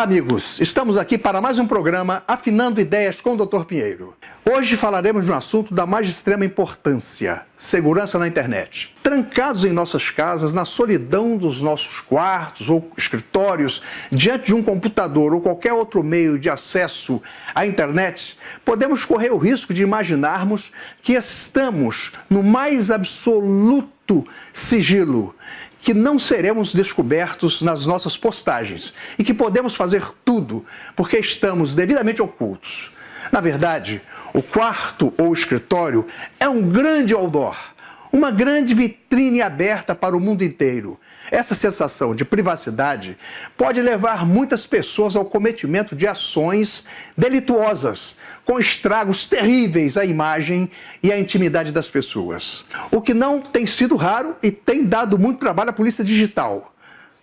Olá, amigos! Estamos aqui para mais um programa Afinando Ideias com o Dr. Pinheiro. Hoje falaremos de um assunto da mais extrema importância: segurança na internet. Trancados em nossas casas, na solidão dos nossos quartos ou escritórios, diante de um computador ou qualquer outro meio de acesso à internet, podemos correr o risco de imaginarmos que estamos no mais absoluto sigilo, que não seremos descobertos nas nossas postagens e que podemos fazer tudo porque estamos devidamente ocultos. Na verdade, o quarto ou escritório é um grande outdoor, uma grande vitrine aberta para o mundo inteiro. Essa sensação de privacidade pode levar muitas pessoas ao cometimento de ações delituosas, com estragos terríveis à imagem e à intimidade das pessoas. O que não tem sido raro e tem dado muito trabalho à polícia digital.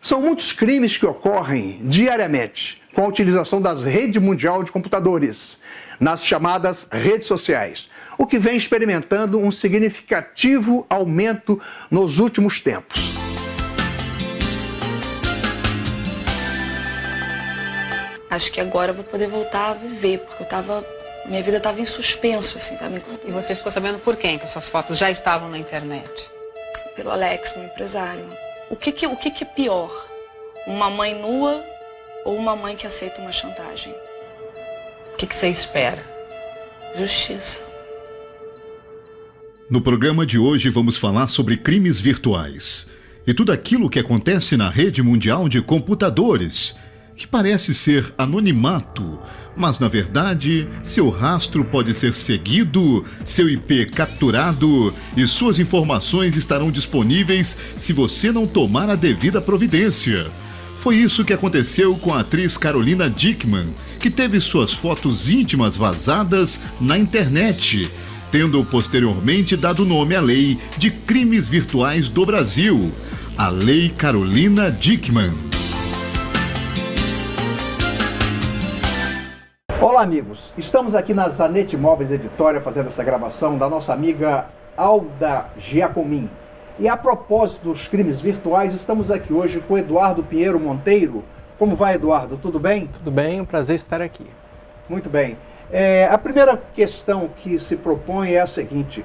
São muitos crimes que ocorrem diariamente com a utilização das redes mundial de computadores, nas chamadas redes sociais, o que vem experimentando um significativo aumento nos últimos tempos. Acho que agora eu vou poder voltar a viver, porque minha vida estava em suspenso, assim, sabe? E você ficou sabendo por quem que suas fotos já estavam na internet? Pelo Alex, meu empresário. O que é pior? Uma mãe nua ou uma mãe que aceita uma chantagem? O que você espera? Justiça. No programa de hoje vamos falar sobre crimes virtuais e tudo aquilo que acontece na rede mundial de computadores, que parece ser anonimato, mas na verdade seu rastro pode ser seguido, seu IP capturado e suas informações estarão disponíveis se você não tomar a devida providência. Foi isso que aconteceu com a atriz Carolina Dickmann, que teve suas fotos íntimas vazadas na internet, tendo posteriormente dado nome à Lei de Crimes Virtuais do Brasil, a Lei Carolina Dickmann. Olá, amigos! Estamos aqui na Zanetti Móveis de Vitória fazendo essa gravação da nossa amiga Alda Giacomin. E a propósito dos crimes virtuais, estamos aqui hoje com Eduardo Pinheiro Monteiro. Como vai, Eduardo? Tudo bem? Tudo bem, é um prazer estar aqui. Muito bem. A primeira questão que se propõe é a seguinte: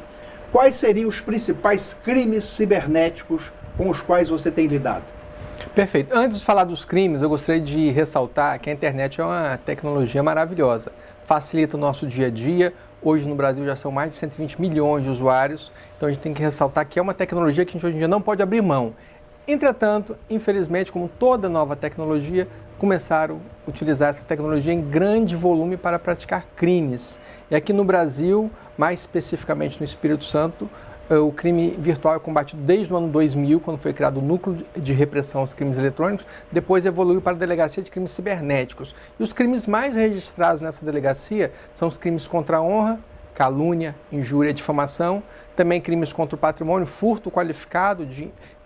quais seriam os principais crimes cibernéticos com os quais você tem lidado? Perfeito. Antes de falar dos crimes, eu gostaria de ressaltar que a internet é uma tecnologia maravilhosa. Facilita o nosso dia a dia. Hoje no Brasil já são mais de 120 milhões de usuários, então a gente tem que ressaltar que é uma tecnologia que a gente hoje em dia não pode abrir mão. Entretanto, infelizmente, como toda nova tecnologia, começaram a utilizar essa tecnologia em grande volume para praticar crimes. E aqui no Brasil, mais especificamente no Espírito Santo, o crime virtual é combatido desde o ano 2000, quando foi criado o Núcleo de Repressão aos Crimes Eletrônicos, depois evoluiu para a Delegacia de Crimes Cibernéticos. E os crimes mais registrados nessa delegacia são os crimes contra a honra, calúnia, injúria e difamação, também crimes contra o patrimônio, furto qualificado,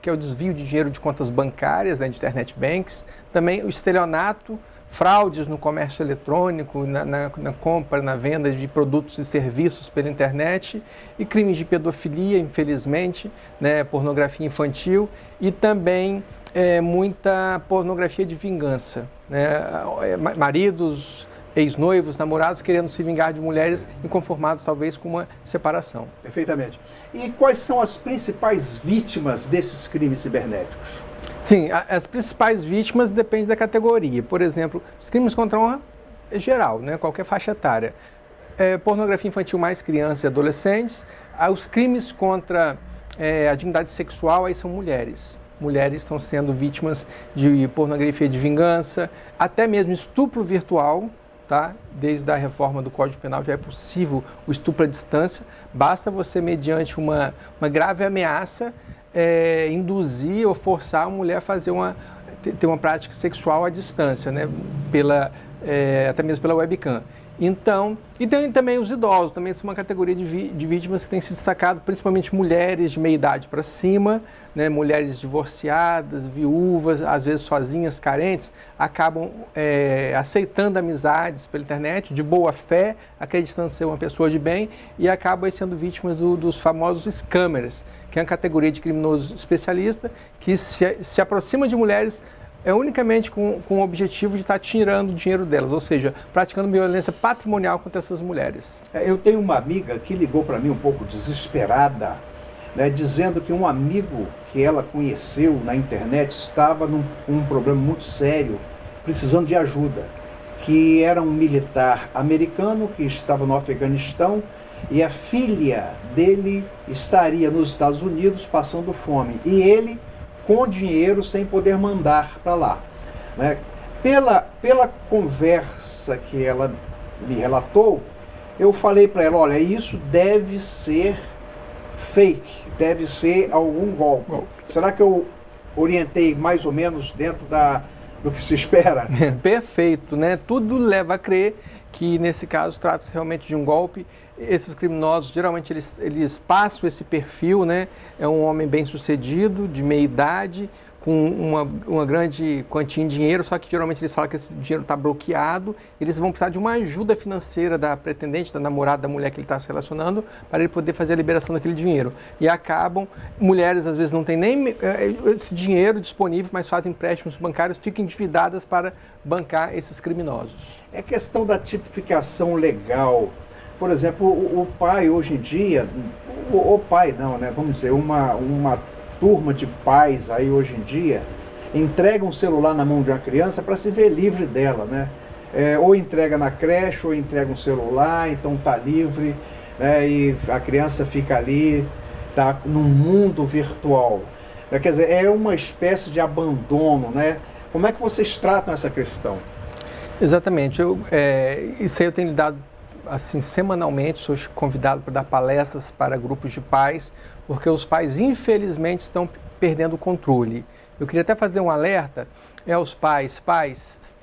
que é o desvio de dinheiro de contas bancárias, de internet banks, também o estelionato, fraudes no comércio eletrônico, na compra, na venda de produtos e serviços pela internet, e crimes de pedofilia, infelizmente, pornografia infantil e também muita pornografia de vingança, maridos, ex-noivos, namorados querendo se vingar de mulheres inconformados talvez com uma separação. Perfeitamente. E quais são as principais vítimas desses crimes cibernéticos? Sim, as principais vítimas dependem da categoria. Por exemplo, os crimes contra a honra é geral, qualquer faixa etária. Pornografia infantil mais crianças e adolescentes. Os crimes contra a dignidade sexual aí são mulheres. Mulheres estão sendo vítimas de pornografia de vingança, até mesmo estupro virtual. Desde a reforma do Código Penal já é possível o estupro à distância. Basta você, mediante uma grave ameaça, induzir ou forçar a mulher a fazer ter uma prática sexual à distância, até mesmo pela webcam. Então, e tem também os idosos, também são uma categoria de vítimas que tem se destacado, principalmente mulheres de meia idade para cima, mulheres divorciadas, viúvas, às vezes sozinhas, carentes, acabam aceitando amizades pela internet, de boa fé, acreditando ser uma pessoa de bem, e acabam sendo vítimas dos famosos scammers, que é uma categoria de criminoso especialista que se aproxima de mulheres é unicamente com o objetivo de estar tirando o dinheiro delas, ou seja, praticando violência patrimonial contra essas mulheres. Eu tenho uma amiga que ligou para mim um pouco desesperada, né, dizendo que um amigo que ela conheceu na internet estava com um problema muito sério, precisando de ajuda, que era um militar americano que estava no Afeganistão e a filha dele estaria nos Estados Unidos passando fome. E ele com dinheiro sem poder mandar para lá, né? Pela conversa que ela me relatou, eu falei para ela, olha, isso deve ser fake, deve ser algum golpe. Será que eu orientei mais ou menos dentro do que se espera? Perfeito, né? Tudo leva a crer que nesse caso trata-se realmente de um golpe. Esses criminosos, geralmente, eles passam esse perfil, né? É um homem bem-sucedido, de meia idade, com uma grande quantia em dinheiro, só que geralmente eles falam que esse dinheiro está bloqueado, eles vão precisar de uma ajuda financeira da pretendente, da namorada, da mulher que ele está se relacionando, para ele poder fazer a liberação daquele dinheiro. E acabam, mulheres às vezes não têm nem esse dinheiro disponível, mas fazem empréstimos bancários, ficam endividadas para bancar esses criminosos. É questão da tipificação legal. Por exemplo, o pai hoje em dia, o pai não, né? Vamos dizer, uma turma de pais aí hoje em dia entrega um celular na mão de uma criança para se ver livre dela, né? Ou entrega na creche, ou entrega um celular, então tá livre, né? E a criança fica ali, tá num mundo virtual. Quer dizer, é uma espécie de abandono, né? Como é que vocês tratam essa questão? Exatamente. Isso aí eu tenho lidado assim, semanalmente, sou convidado para dar palestras para grupos de pais, porque os pais, infelizmente, estão perdendo o controle. Eu queria até fazer um alerta aos pais,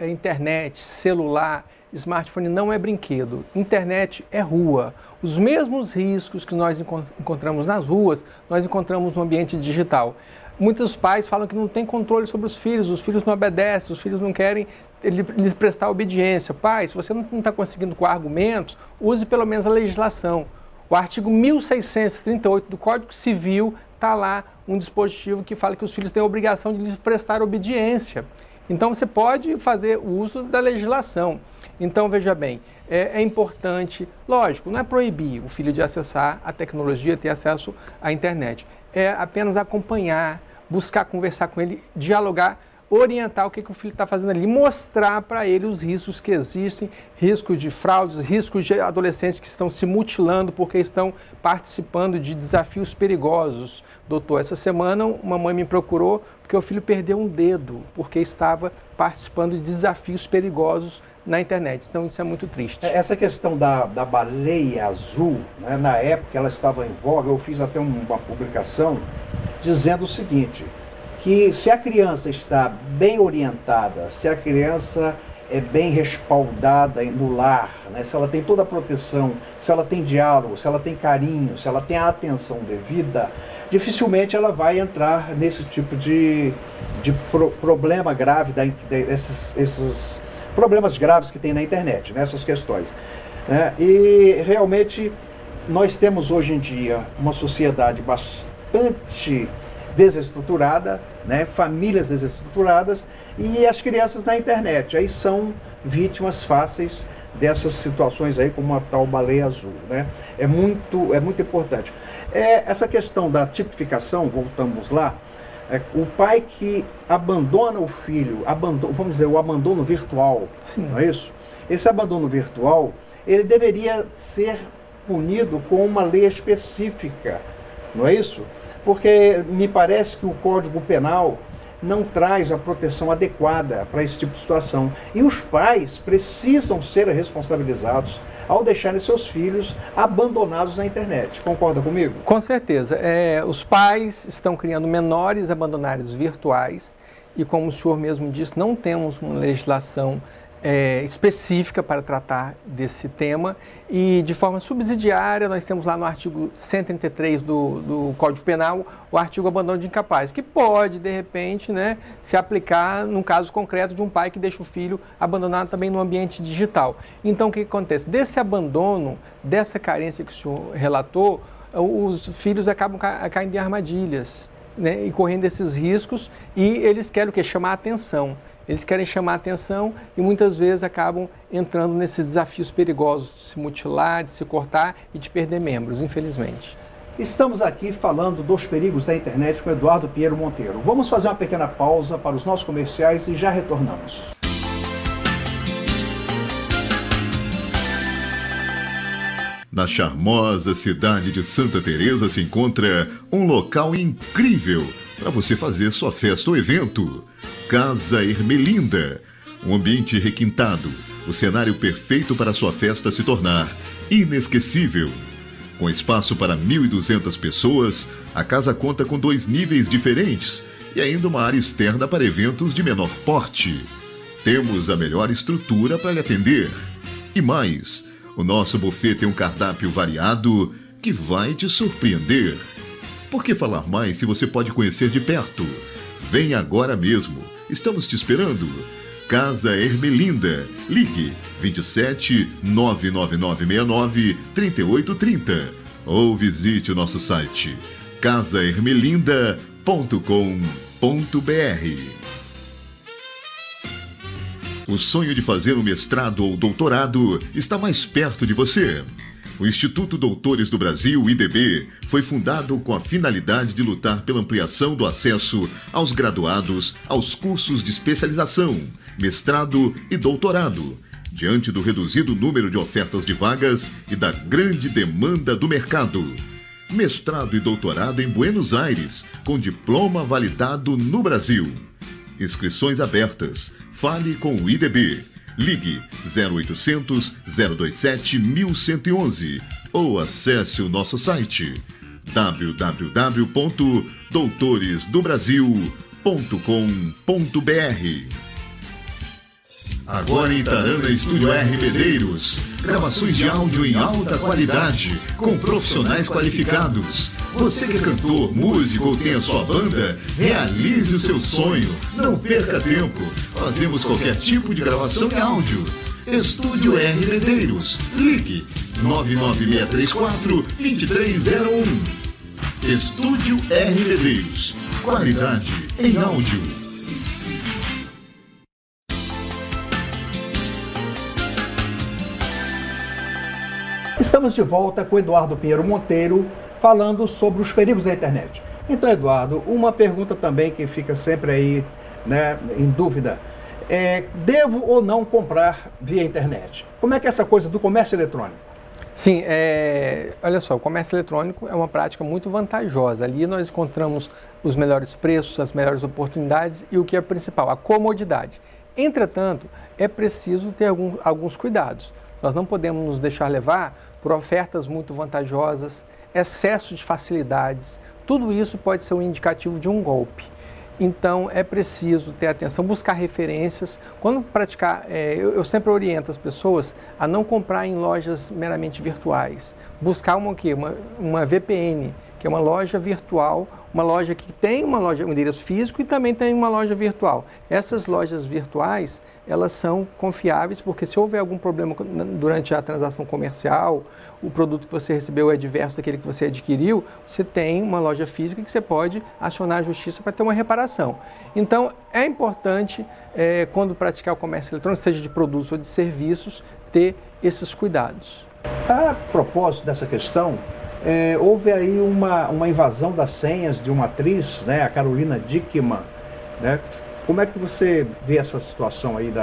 internet, celular, smartphone não é brinquedo, internet é rua. Os mesmos riscos que nós encontramos nas ruas, nós encontramos no ambiente digital. Muitos pais falam que não tem controle sobre os filhos não obedecem, os filhos não querem lhes prestar obediência. Pai, se você não está conseguindo com argumentos, use pelo menos a legislação. O artigo 1638 do Código Civil está lá um dispositivo que fala que os filhos têm a obrigação de lhes prestar obediência. Então você pode fazer o uso da legislação. Então veja bem, é importante, lógico, não é proibir o filho de acessar a tecnologia, ter acesso à internet. É apenas acompanhar, buscar conversar com ele, dialogar, orientar o que o filho está fazendo ali, mostrar para ele os riscos que existem, riscos de fraudes, riscos de adolescentes que estão se mutilando porque estão participando de desafios perigosos. Doutor, essa semana uma mãe me procurou porque o filho perdeu um dedo, porque estava participando de desafios perigosos na internet. Então isso é muito triste. Essa questão da baleia azul, né, na época ela estava em voga, eu fiz até uma publicação dizendo o seguinte, que se a criança está bem orientada, se a criança é bem respaldada no lar, né, se ela tem toda a proteção, se ela tem diálogo, se ela tem carinho, se ela tem a atenção devida, dificilmente ela vai entrar nesse tipo de problema grave, esses problemas graves que tem na internet, né, essas questões. Né, e realmente nós temos hoje em dia uma sociedade bastante desestruturada, né? Famílias desestruturadas e as crianças na internet aí são vítimas fáceis dessas situações aí como a tal baleia azul, né? É muito importante. Essa questão da tipificação, voltamos lá, o pai que abandona o filho, vamos dizer, o abandono virtual, Sim. Não é isso? Esse abandono virtual, ele deveria ser punido com uma lei específica, não é isso? Porque me parece que o Código Penal não traz a proteção adequada para esse tipo de situação. E os pais precisam ser responsabilizados ao deixarem seus filhos abandonados na internet. Concorda comigo? Com certeza. Os pais estão criando menores abandonados virtuais e, como o senhor mesmo disse, não temos uma legislação específica para tratar desse tema e de forma subsidiária nós temos lá no artigo 133 do Código Penal o artigo abandono de incapaz, que pode de repente, né, se aplicar num caso concreto de um pai que deixa o filho abandonado também no ambiente digital. Então o que acontece? Desse abandono, dessa carência que o senhor relatou, os filhos acabam caindo em armadilhas. né, e correndo esses riscos, e eles querem o quê? Chamar a atenção. Eles querem chamar a atenção e muitas vezes acabam entrando nesses desafios perigosos de se mutilar, de se cortar e de perder membros, infelizmente. Estamos aqui falando dos perigos da internet com Eduardo Pinheiro Monteiro. Vamos fazer uma pequena pausa para os nossos comerciais e já retornamos. Na charmosa cidade de Santa Teresa se encontra um local incrível para você fazer sua festa ou evento. Casa Ermelinda. Um ambiente requintado, o cenário perfeito para sua festa se tornar inesquecível. Com espaço para 1.200 pessoas, a casa conta com 2 níveis diferentes e ainda uma área externa para eventos de menor porte. Temos a melhor estrutura para lhe atender. E mais, o nosso buffet tem um cardápio variado que vai te surpreender. Por que falar mais se você pode conhecer de perto? Vem agora mesmo. Estamos te esperando. Casa Ermelinda. Ligue 27 99969 3830 ou visite o nosso site casaermelinda.com.br. O sonho de fazer um mestrado ou doutorado está mais perto de você. O Instituto Doutores do Brasil, IDB, foi fundado com a finalidade de lutar pela ampliação do acesso aos graduados aos cursos de especialização, mestrado e doutorado, diante do reduzido número de ofertas de vagas e da grande demanda do mercado. Mestrado e doutorado em Buenos Aires, com diploma validado no Brasil. Inscrições abertas. Fale com o IDB. Ligue 0800 027 1111 ou acesse o nosso site www.doutoresdobrasil.com.br. Agora em Itarana, Estúdio R. Medeiros. Gravações de áudio em alta qualidade, com profissionais qualificados. Você que é cantor, músico ou tem a sua banda, realize o seu sonho. Não perca tempo. Fazemos qualquer tipo de gravação em áudio. Estúdio R. Medeiros. Ligue 99634-2301. Estúdio R. Medeiros. Qualidade em áudio. Estamos de volta com Eduardo Pinheiro Monteiro, falando sobre os perigos da internet. Então, Eduardo, uma pergunta também que fica sempre aí, né, em dúvida. Devo ou não comprar via internet? Como é que é essa coisa do comércio eletrônico? Sim, olha só, o comércio eletrônico é uma prática muito vantajosa. Ali nós encontramos os melhores preços, as melhores oportunidades e o que é principal, a comodidade. Entretanto, é preciso ter alguns cuidados. Nós não podemos nos deixar levar por ofertas muito vantajosas, excesso de facilidades. Tudo isso pode ser um indicativo de um golpe. Então, é preciso ter atenção, buscar referências. Quando praticar, eu sempre oriento as pessoas a não comprar em lojas meramente virtuais. Buscar uma VPN, que é uma loja virtual, uma loja que tem um endereço físico e também tem uma loja virtual. Essas lojas virtuais, elas são confiáveis, porque se houver algum problema durante a transação comercial, o produto que você recebeu é diverso daquele que você adquiriu, você tem uma loja física que você pode acionar a justiça para ter uma reparação. Então, é importante, quando praticar o comércio eletrônico, seja de produtos ou de serviços, ter esses cuidados. A propósito dessa questão, houve aí uma invasão das senhas de uma atriz, né, a Carolina Dickmann, né? Como é que você vê essa situação aí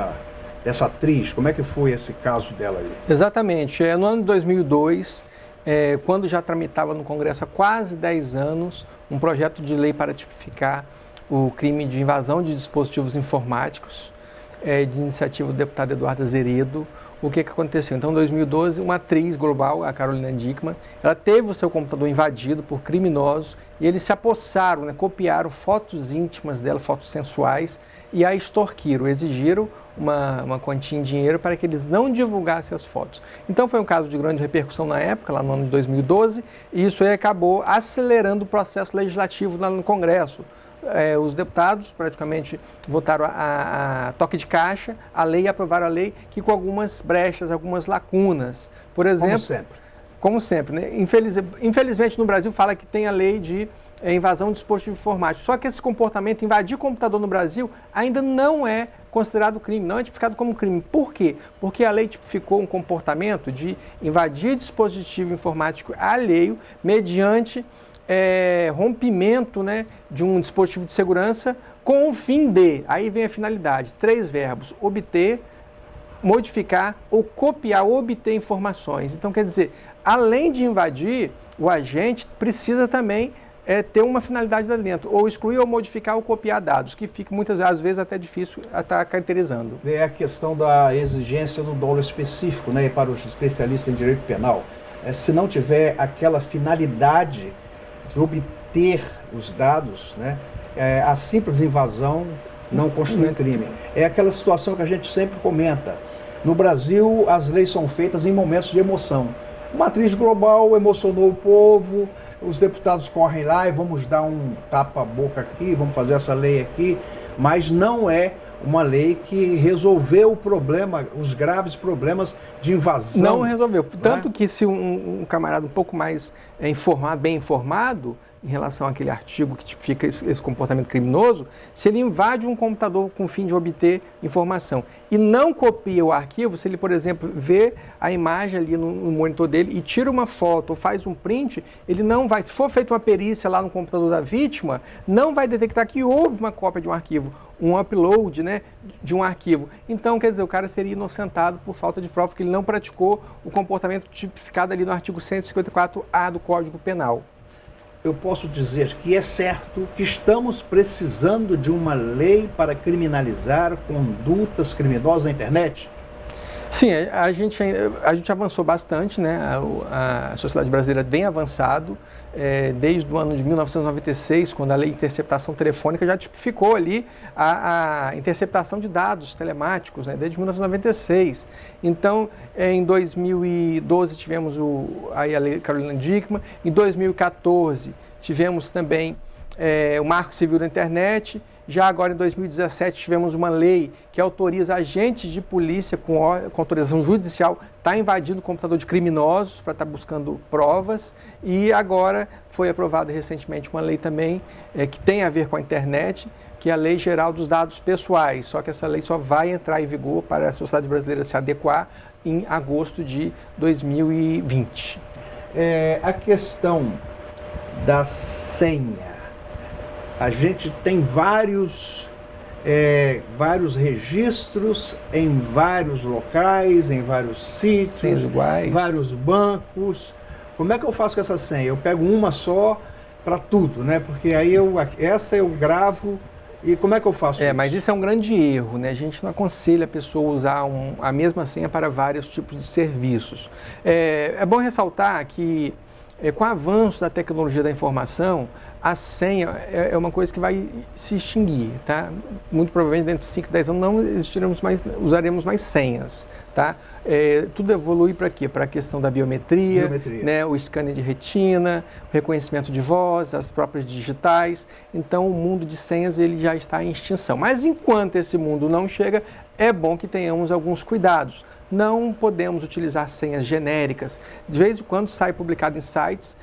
dessa atriz? Como é que foi esse caso dela aí? Exatamente. No ano de 2002, quando já tramitava no Congresso há quase 10 anos, um projeto de lei para tipificar o crime de invasão de dispositivos informáticos, de iniciativa do deputado Eduardo Azeredo. O que aconteceu? Então, em 2012, uma atriz global, a Carolina Dickmann, ela teve o seu computador invadido por criminosos e eles se apossaram, né, copiaram fotos íntimas dela, fotos sensuais, e a extorquiram, exigiram uma quantia em dinheiro para que eles não divulgassem as fotos. Então, foi um caso de grande repercussão na época, lá no ano de 2012, e isso aí acabou acelerando o processo legislativo lá no Congresso. Os deputados praticamente votaram a toque de caixa, a lei, aprovaram a lei que com algumas brechas, algumas lacunas. Por exemplo, como sempre, né? Infelizmente no Brasil fala que tem a lei de invasão de dispositivo informático. Só que esse comportamento, invadir computador no Brasil, ainda não é considerado crime, não é tipificado como crime. Por quê? Porque a lei tipificou um comportamento de invadir dispositivo informático alheio mediante rompimento, né, de um dispositivo de segurança com o fim de, aí vem a finalidade, 3 verbos, obter, modificar ou copiar, obter informações. Então, quer dizer, além de invadir, o agente precisa também ter uma finalidade lá dentro, ou excluir, ou modificar, ou copiar dados, que fica muitas vezes até difícil estar caracterizando. É a questão da exigência do dolo específico, né, para os especialistas em direito penal. Se não tiver aquela finalidade de obter os dados, né, a simples invasão não constitui crime. É aquela situação que a gente sempre comenta. No Brasil, as leis são feitas em momentos de emoção. Uma matriz global emocionou o povo, os deputados correm lá e vamos dar um tapa-boca aqui, vamos fazer essa lei aqui, mas não é uma lei que resolveu o problema, os graves problemas de invasão. Não resolveu. Tanto que se um camarada um pouco mais informado, bem informado, em relação àquele artigo que tipifica esse comportamento criminoso, se ele invade um computador com o fim de obter informação e não copia o arquivo, se ele, por exemplo, vê a imagem ali no monitor dele e tira uma foto ou faz um print, ele não vai, se for feita uma perícia lá no computador da vítima, não vai detectar que houve uma cópia de um arquivo, um upload, né, de um arquivo. Então, quer dizer, o cara seria inocentado por falta de prova, porque ele não praticou o comportamento tipificado ali no artigo 154A do Código Penal. Eu posso dizer que é certo que estamos precisando de uma lei para criminalizar condutas criminosas na internet? Sim, a gente avançou bastante, né? A sociedade brasileira vem avançado desde o ano de 1996, quando a lei de interceptação telefônica já tipificou ali a interceptação de dados telemáticos, né? Desde 1996. Então, em 2012 tivemos a lei Carolina Dickmann, em 2014 tivemos também o Marco Civil da Internet. Já agora, em 2017, tivemos uma lei que autoriza agentes de polícia com autorização judicial estar invadindo o computador de criminosos para estar buscando provas. E agora foi aprovada recentemente uma lei também que tem a ver com a internet, que é a Lei Geral dos Dados Pessoais. Só que essa lei só vai entrar em vigor para a sociedade brasileira se adequar em agosto de 2020. A questão da senha. A gente tem vários registros em vários locais, em vários sítios, vários bancos. Como é que eu faço com essa senha? Eu pego uma só para tudo, né? Porque aí essa eu gravo. E como é que eu faço isso? Mas isso é um grande erro, né? A gente não aconselha a pessoa a usar a mesma senha para vários tipos de serviços. É bom ressaltar que, com o avanço da tecnologia da informação, a senha é uma coisa que vai se extinguir, tá? Muito provavelmente dentro de 5, 10 anos não usaremos mais senhas, tá? Tudo evolui para quê? Para a questão da biometria. Né? O scanner de retina, o reconhecimento de voz, as próprias digitais. Então, o mundo de senhas ele já está em extinção. Mas enquanto esse mundo não chega, é bom que tenhamos alguns cuidados. Não podemos utilizar senhas genéricas. De vez em quando sai publicado em sites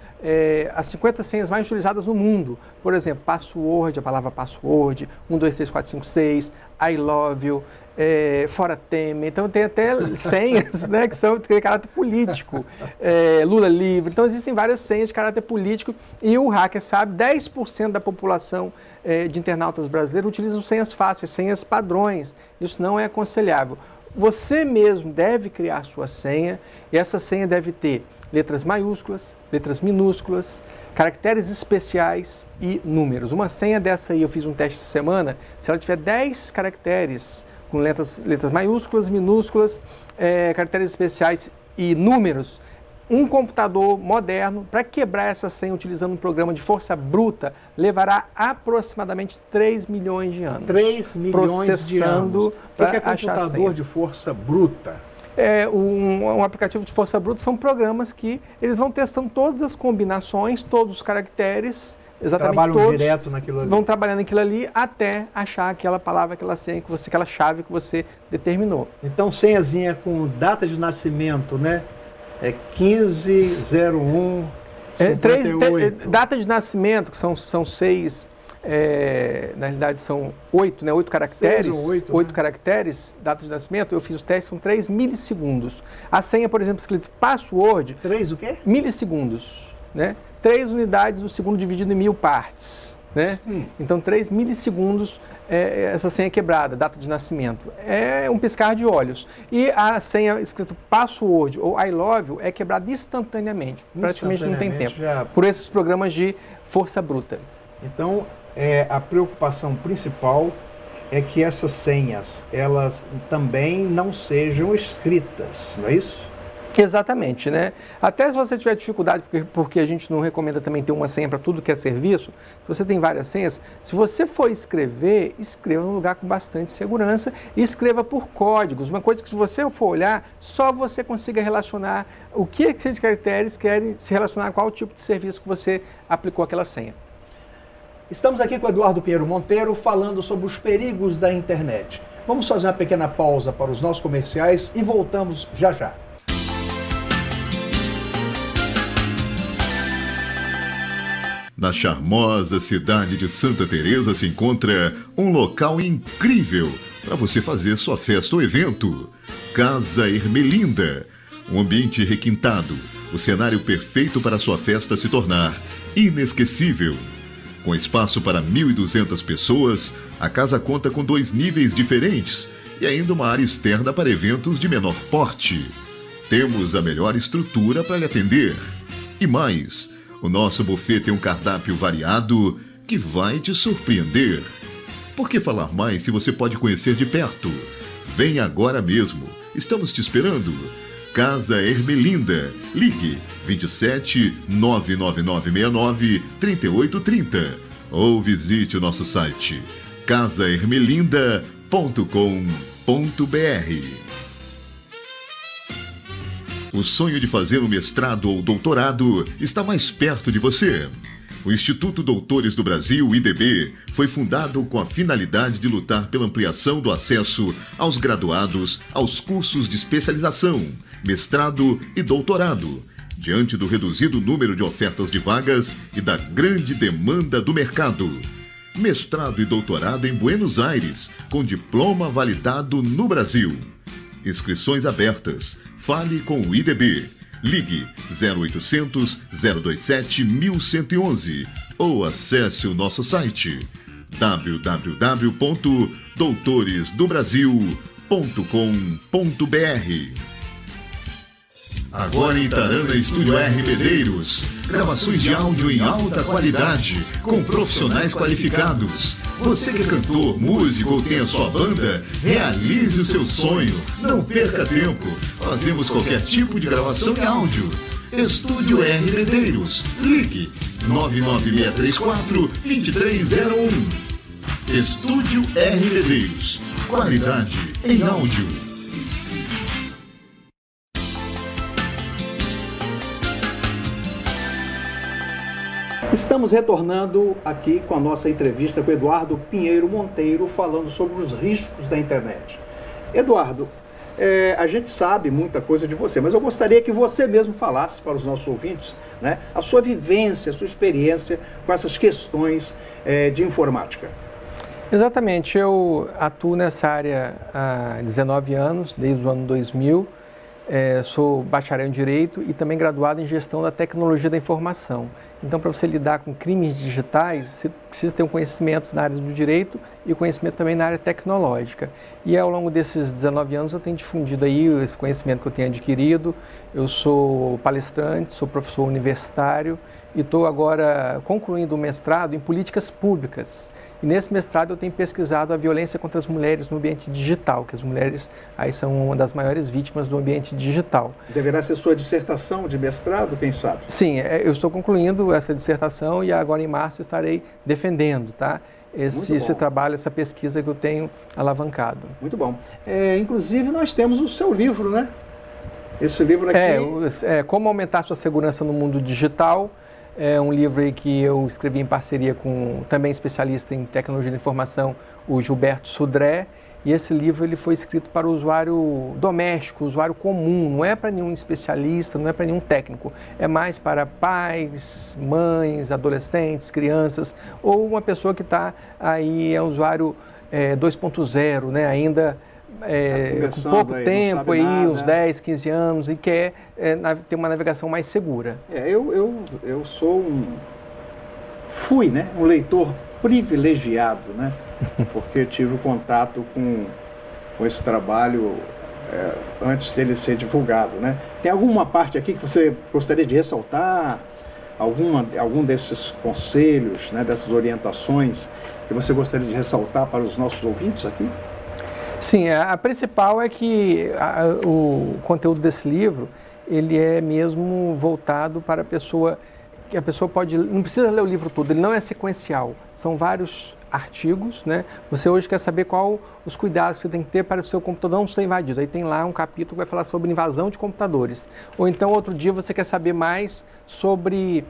as 50 senhas mais utilizadas no mundo. Por exemplo, password, a palavra password, 1, 2, 3, 4, 5, 6, I love you, fora Temer. Então tem até senhas, né, que são de caráter político, Lula livre. Então existem várias senhas de caráter político e o hacker sabe, 10% da população de internautas brasileiros utilizam senhas fáceis, senhas padrões. Isso não é aconselhável. Você mesmo deve criar sua senha e essa senha deve ter letras maiúsculas, letras minúsculas, caracteres especiais e números. Uma senha dessa aí, eu fiz um teste essa semana, se ela tiver 10 caracteres com letras maiúsculas, minúsculas, caracteres especiais e números, um computador moderno, para quebrar essa senha utilizando um programa de força bruta, levará aproximadamente 3 milhões de anos. 3 milhões de anos. O que é computador de força bruta? Um aplicativo de força bruta são programas que eles vão testando todas as combinações, todos os caracteres, exatamente todos. Direto naquilo ali. Vão trabalhando naquilo ali até achar aquela palavra, aquela senha, aquela chave que você determinou. Então, senhazinha com data de nascimento, né? 1501 Data de nascimento, que são 6, na realidade são 8, né? 8 caracteres. 8 caracteres, data de nascimento, eu fiz o teste, são 3 milissegundos. A senha, por exemplo, escrito password... 3 o quê? Milissegundos, né? 3 unidades do segundo dividido em 1000 partes, né? Então, 3 milissegundos, essa senha quebrada, data de nascimento. É um piscar de olhos. E a senha escrito password ou I love you é quebrada instantaneamente. Praticamente não tem tempo. Por esses programas de força bruta. Então, a preocupação principal é que essas senhas, elas também não sejam escritas, não é isso? Exatamente, né? Até se você tiver dificuldade, porque a gente não recomenda também ter uma senha para tudo que é serviço, se você tem várias senhas, se você for escrever, escreva num lugar com bastante segurança e escreva por códigos. Uma coisa que se você for olhar, só você consiga relacionar o que esses caracteres querem se relacionar com qual tipo de serviço que você aplicou aquela senha. Estamos aqui com o Eduardo Pinheiro Monteiro falando sobre os perigos da internet. Vamos fazer uma pequena pausa para os nossos comerciais e voltamos já já. Na charmosa cidade de Santa Teresa se encontra um local incrível para você fazer sua festa ou evento. Casa Ermelinda. Um ambiente requintado, o cenário perfeito para sua festa se tornar inesquecível. Com espaço para 1.200 pessoas, a casa conta com 2 níveis diferentes e ainda uma área externa para eventos de menor porte. Temos a melhor estrutura para lhe atender. E mais, o nosso buffet tem um cardápio variado que vai te surpreender. Por que falar mais se você pode conhecer de perto? Vem agora mesmo. Estamos te esperando. Casa Ermelinda. Ligue 27 99969 3830 ou visite o nosso site casaermelinda.com.br. O sonho de fazer um mestrado ou doutorado está mais perto de você. O Instituto Doutores do Brasil, IDB, foi fundado com a finalidade de lutar pela ampliação do acesso aos graduados aos cursos de especialização, mestrado e doutorado, diante do reduzido número de ofertas de vagas e da grande demanda do mercado. Mestrado e doutorado em Buenos Aires, com diploma validado no Brasil. Inscrições abertas. Fale com o IDB. Ligue 0800 027 1111 ou acesse o nosso site www.doutoresdobrasil.com.br. Agora em Itarana, Estúdio R. Medeiros. Gravações de áudio em alta qualidade, com profissionais qualificados. Você que é cantor, músico ou tem a sua banda, realize o seu sonho. Não perca tempo. Fazemos qualquer tipo de gravação em áudio. Estúdio R. Medeiros. Ligue 99634-2301. Estúdio R. Medeiros. Qualidade em áudio. Estamos retornando aqui com a nossa entrevista com o Eduardo Pinheiro Monteiro, falando sobre os riscos da internet. Eduardo, a gente sabe muita coisa de você, mas eu gostaria que você mesmo falasse para os nossos ouvintes, né, a sua vivência, a sua experiência com essas questões de informática. Exatamente, eu atuo nessa área há 19 anos, desde o ano 2000. Sou bacharel em Direito e também graduado em Gestão da Tecnologia da Informação. Então, para você lidar com crimes digitais, você precisa ter um conhecimento na área do direito e conhecimento também na área tecnológica. E ao longo desses 19 anos eu tenho difundido aí esse conhecimento que eu tenho adquirido. Eu sou palestrante, sou professor universitário e estou agora concluindo um mestrado em políticas públicas. E nesse mestrado eu tenho pesquisado a violência contra as mulheres no ambiente digital, que as mulheres aí são uma das maiores vítimas do ambiente digital. Deverá ser sua dissertação de mestrado, quem sabe? Sim, eu estou concluindo essa dissertação e agora em março estarei defendendo, tá? Esse trabalho, essa pesquisa que eu tenho alavancado. Muito bom. Inclusive nós temos o seu livro, né? Esse livro aqui... Como aumentar sua segurança no mundo digital. É um livro aí que eu escrevi em parceria com também especialista em tecnologia da informação, o Gilberto Sudré, E esse livro ele foi escrito para o usuário doméstico, o usuário comum, não é para nenhum especialista, não é para nenhum técnico. É mais para pais, mães, adolescentes, crianças, ou uma pessoa que está aí, é um usuário 2.0, né? Ainda com pouco tempo, aí, uns 10, 15 anos, e quer ter uma navegação mais segura. Eu fui, né, um leitor privilegiado, né? Porque tive contato com esse trabalho antes dele ser divulgado, né? Tem alguma parte aqui que você gostaria de ressaltar? Algum desses conselhos, né, dessas orientações que você gostaria de ressaltar para os nossos ouvintes aqui? Sim, a principal é que o conteúdo desse livro, ele é mesmo voltado para a pessoa, que a pessoa não precisa ler o livro todo, ele não é sequencial, são vários artigos, né? Você hoje quer saber qual os cuidados que você tem que ter para o seu computador não ser invadido. Aí tem lá um capítulo que vai falar sobre invasão de computadores. Ou então outro dia você quer saber mais sobre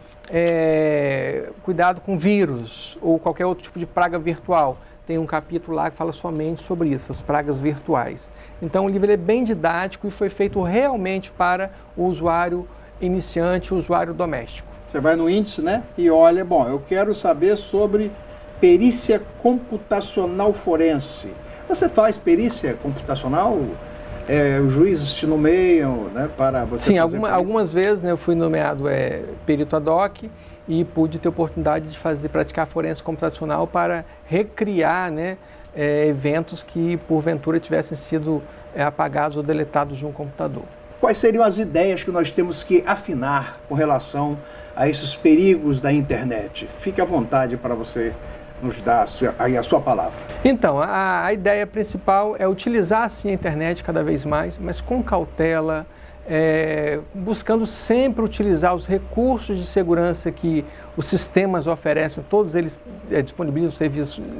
cuidado com vírus ou qualquer outro tipo de praga virtual. Tem um capítulo lá que fala somente sobre isso, as pragas virtuais. Então o livro é bem didático e foi feito realmente para o usuário iniciante, o usuário doméstico. Você vai no índice, né, e olha, bom, eu quero saber sobre perícia computacional forense. Você faz perícia computacional? Os juízes te nomeiam, né, para você Sim, fazer algumas vezes, né, eu fui nomeado perito ad hoc e pude ter oportunidade de praticar forense computacional para recriar, né, eventos que porventura tivessem sido apagados ou deletados de um computador. Quais seriam as ideias que nós temos que afinar com relação a esses perigos da internet? Fique à vontade para você nos dar a sua palavra. Então, a ideia principal é utilizar sim a internet cada vez mais, mas com cautela, buscando sempre utilizar os recursos de segurança que os sistemas oferecem, todos eles disponibilizam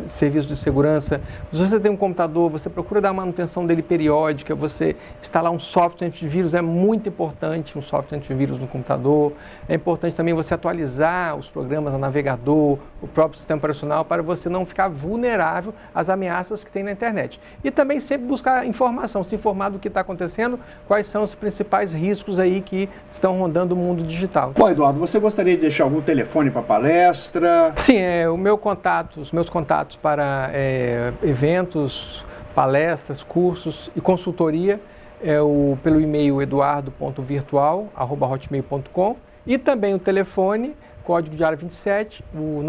serviços de segurança. Se você tem um computador, você procura dar manutenção dele periódica, você instalar um software antivírus, é muito importante um software antivírus no computador. É importante também você atualizar os programas no navegador, o próprio sistema operacional, para você não ficar vulnerável às ameaças que tem na internet. E também sempre buscar informação, se informar do que está acontecendo, quais são os principais riscos aí que estão rondando o mundo digital. Bom, Eduardo, você gostaria de deixar algum telefone para palestra? Sim, os meus contatos para eventos, palestras, cursos e consultoria pelo e-mail eduardo.virtual@hotmail.com e também o telefone, código de área 27, o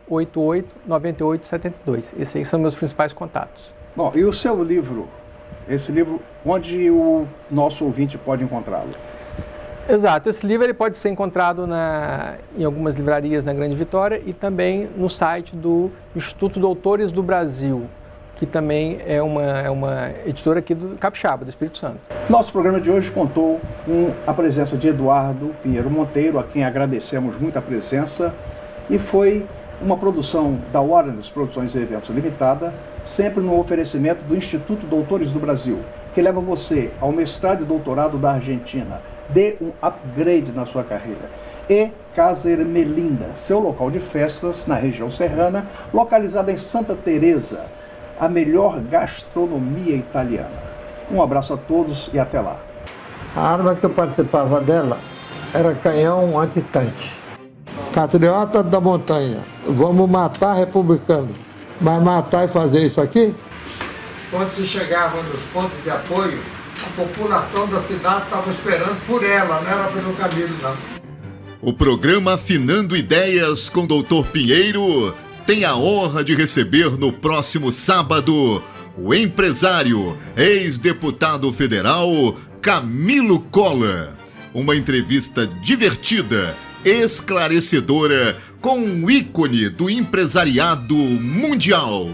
999-88-9872. Esses aí são meus principais contatos. Bom, e o seu livro? Esse livro, onde o nosso ouvinte pode encontrá-lo? Exato, esse livro ele pode ser encontrado em algumas livrarias na Grande Vitória e também no site do Instituto Doutores do Brasil, que também é uma editora aqui do Capixaba, do Espírito Santo. Nosso programa de hoje contou com a presença de Eduardo Pinheiro Monteiro, a quem agradecemos muito a presença, e foi uma produção da Warner Produções e Eventos Limitada, sempre no oferecimento do Instituto Doutores do Brasil, que leva você ao mestrado e doutorado da Argentina. Dê um upgrade na sua carreira. E Casa Ermelinda, seu local de festas na região serrana, localizada em Santa Teresa, a melhor gastronomia italiana. Um abraço a todos e até lá. A arma que eu participava dela era canhão antitanque. Patriota da montanha, vamos matar republicano. Mas matar e fazer isso aqui? Quando se chegava nos pontos de apoio, a população da cidade estava esperando por ela, não era pelo Camilo, não. O programa Afinando Ideias com Dr. Pinheiro tem a honra de receber no próximo sábado o empresário, ex-deputado federal Camilo Collor. Uma entrevista divertida, esclarecedora, com um ícone do empresariado mundial.